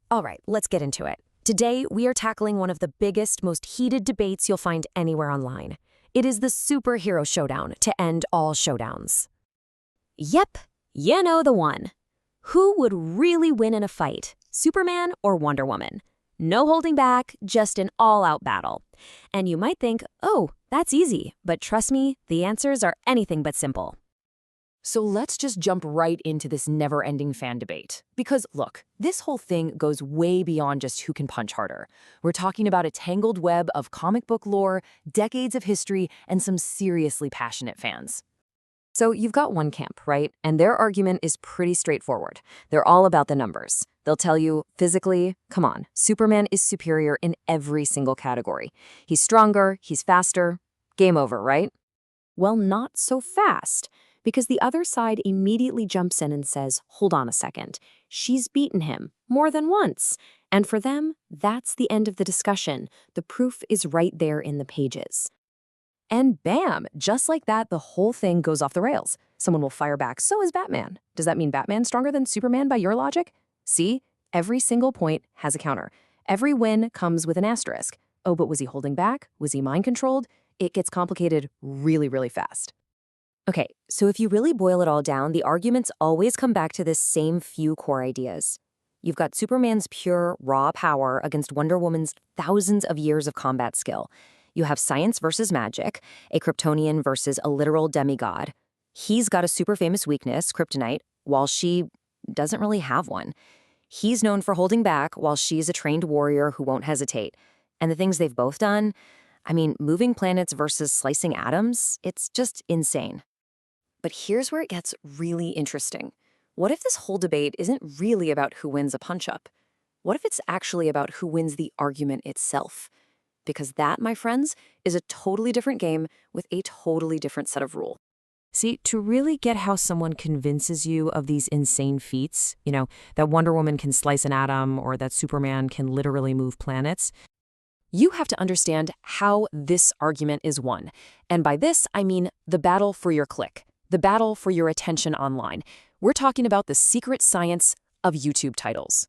All right, let's get into it. Today, we are tackling one of the biggest, most heated debates you'll find anywhere online. It is the superhero showdown to end all showdowns. Yep, you know the one. Who would really win in a fight, Superman or Wonder Woman? No holding back, just an all-out battle. And you might think, oh, that's easy, but trust me, the answers are anything but simple. So let's just jump right into this never-ending fan debate. Because look, this whole thing goes way beyond just who can punch harder. We're talking about a tangled web of comic book lore, decades of history, and some seriously passionate fans. So you've got one camp, right? And their argument is pretty straightforward. They're all about the numbers. They'll tell you, physically, come on, Superman is superior in every single category. He's stronger, he's faster. Game over, right? Well, not so fast. Because the other side immediately jumps in and says, hold on a second, she's beaten him more than once. And for them, that's the end of the discussion. The proof is right there in the pages. And bam, just like that, the whole thing goes off the rails. Someone will fire back, so is Batman. Does that mean Batman's stronger than Superman by your logic? See, every single point has a counter. Every win comes with an asterisk. Oh, but was he holding back? Was he mind-controlled? It gets complicated really, really fast. Okay, so if you really boil it all down, the arguments always come back to this same few core ideas. You've got Superman's pure, raw power against Wonder Woman's thousands of years of combat skill. You have science versus magic, a Kryptonian versus a literal demigod. He's got a super famous weakness, kryptonite, while she doesn't really have one. He's known for holding back, while she's a trained warrior who won't hesitate. And the things they've both done, I mean, moving planets versus slicing atoms, it's just insane. But here's where it gets really interesting. What if this whole debate isn't really about who wins a punch-up? What if it's actually about who wins the argument itself? Because that, my friends, is a totally different game with a totally different set of rules. See, to really get how someone convinces you of these insane feats, that Wonder Woman can slice an atom or that Superman can literally move planets, you have to understand how this argument is won. And by this, I mean the battle for your click. The battle for your attention online. We're talking about the secret science of YouTube titles.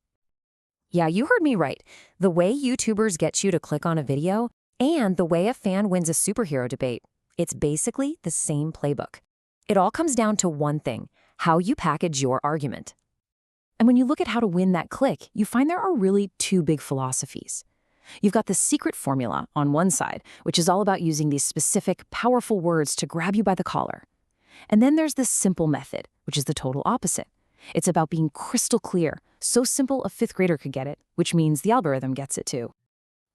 Yeah, you heard me right. The way YouTubers get you to click on a video and the way a fan wins a superhero debate, it's basically the same playbook. It all comes down to one thing, how you package your argument. And when you look at how to win that click, you find there are really two big philosophies. You've got the secret formula on one side, which is all about using these specific, powerful words to grab you by the collar. And then there's this simple method, which is the total opposite. It's about being crystal clear, so simple a fifth grader could get it, which means the algorithm gets it too.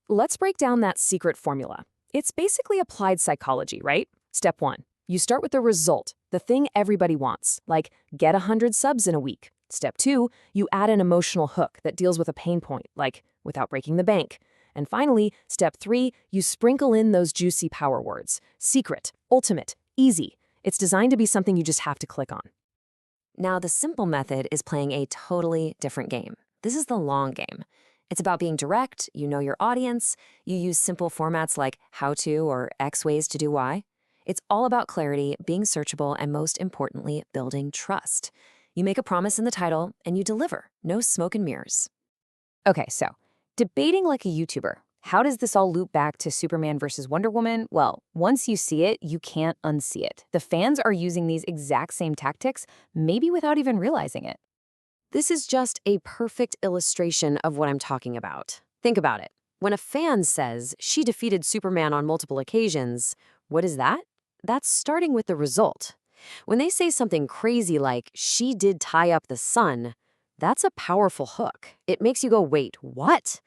Let's break down that secret formula. It's basically applied psychology, right? Step 1, you start with the result, the thing everybody wants, like get 100 subs in a week. Step 2, you add an emotional hook that deals with a pain point, like without breaking the bank. And finally, step 3, you sprinkle in those juicy power words, secret, ultimate, easy. It's designed to be something you just have to click on. Now, the simple method is playing a totally different game. This is the long game. It's about being direct, you know your audience, you use simple formats like how to or X ways to do Y. It's all about clarity, being searchable, and most importantly, building trust. You make a promise in the title, and you deliver. No smoke and mirrors. Okay, so debating like a YouTuber. How does this all loop back to Superman versus Wonder Woman? Well, once you see it, you can't unsee it. The fans are using these exact same tactics, maybe without even realizing it. This is just a perfect illustration of what I'm talking about. Think about it. When a fan says, she defeated Superman on multiple occasions, what is that? That's starting with the result. When they say something crazy like, she did tie up the sun, that's a powerful hook. It makes you go, wait, what?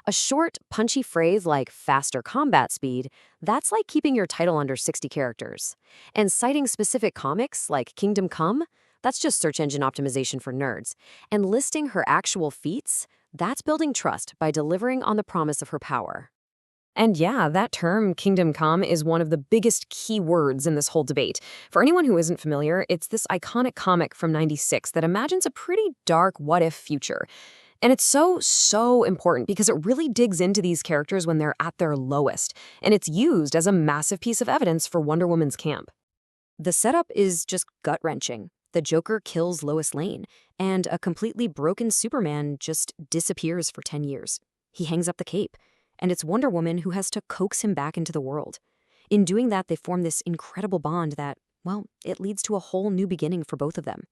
A short, punchy phrase like faster combat speed, that's like keeping your title under 60 characters. And citing specific comics like Kingdom Come, that's just search engine optimization for nerds. And listing her actual feats, that's building trust by delivering on the promise of her power. And yeah, that term, Kingdom Come, is one of the biggest key words in this whole debate. For anyone who isn't familiar, it's this iconic comic from '96 that imagines a pretty dark what-if future. And it's so important because it really digs into these characters when they're at their lowest, and it's used as a massive piece of evidence for Wonder Woman's camp. The setup is just gut-wrenching. The Joker kills Lois Lane, and a completely broken Superman just disappears for 10 years. He hangs up the cape, and it's Wonder Woman who has to coax him back into the world. In doing that, they form this incredible bond that, well, it leads to a whole new beginning for both of them.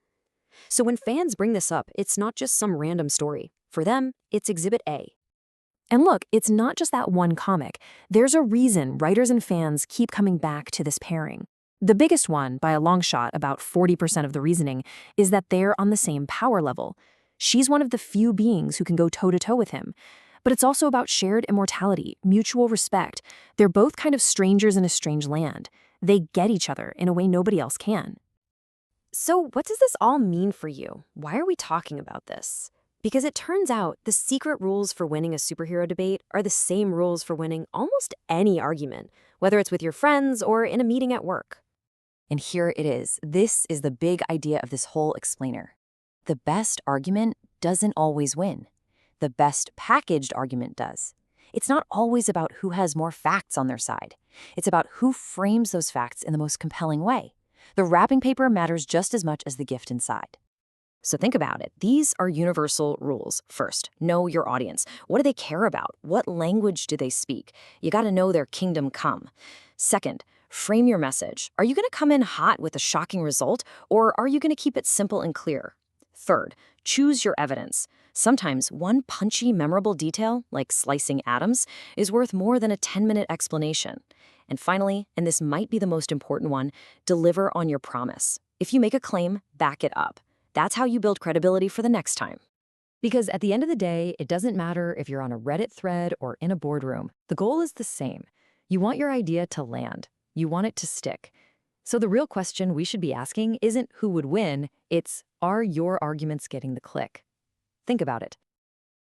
So when fans bring this up, it's not just some random story. For them, it's Exhibit A. And look, it's not just that one comic. There's a reason writers and fans keep coming back to this pairing. The biggest one, by a long shot, about 40% of the reasoning, is that they're on the same power level. She's one of the few beings who can go toe-to-toe with him. But it's also about shared immortality, mutual respect. They're both kind of strangers in a strange land. They get each other in a way nobody else can. So what does this all mean for you? Why are we talking about this? Because it turns out the secret rules for winning a superhero debate are the same rules for winning almost any argument, whether it's with your friends or in a meeting at work. And here it is. This is the big idea of this whole explainer. The best argument doesn't always win. The best packaged argument does. It's not always about who has more facts on their side. It's about who frames those facts in the most compelling way. The wrapping paper matters just as much as the gift inside. So think about it. These are universal rules. First, know your audience. What do they care about? What language do they speak? You got to know their kingdom come. Second, frame your message. Are you going to come in hot with a shocking result, or are you going to keep it simple and clear? Third, choose your evidence. Sometimes one punchy, memorable detail, like slicing atoms, is worth more than a 10-minute explanation. And finally, and this might be the most important one, deliver on your promise. If you make a claim, back it up. That's how you build credibility for the next time. Because at the end of the day, it doesn't matter if you're on a Reddit thread or in a boardroom. The goal is the same. You want your idea to land. You want it to stick. So the real question we should be asking isn't who would win, it's, are your arguments getting the click? Think about it.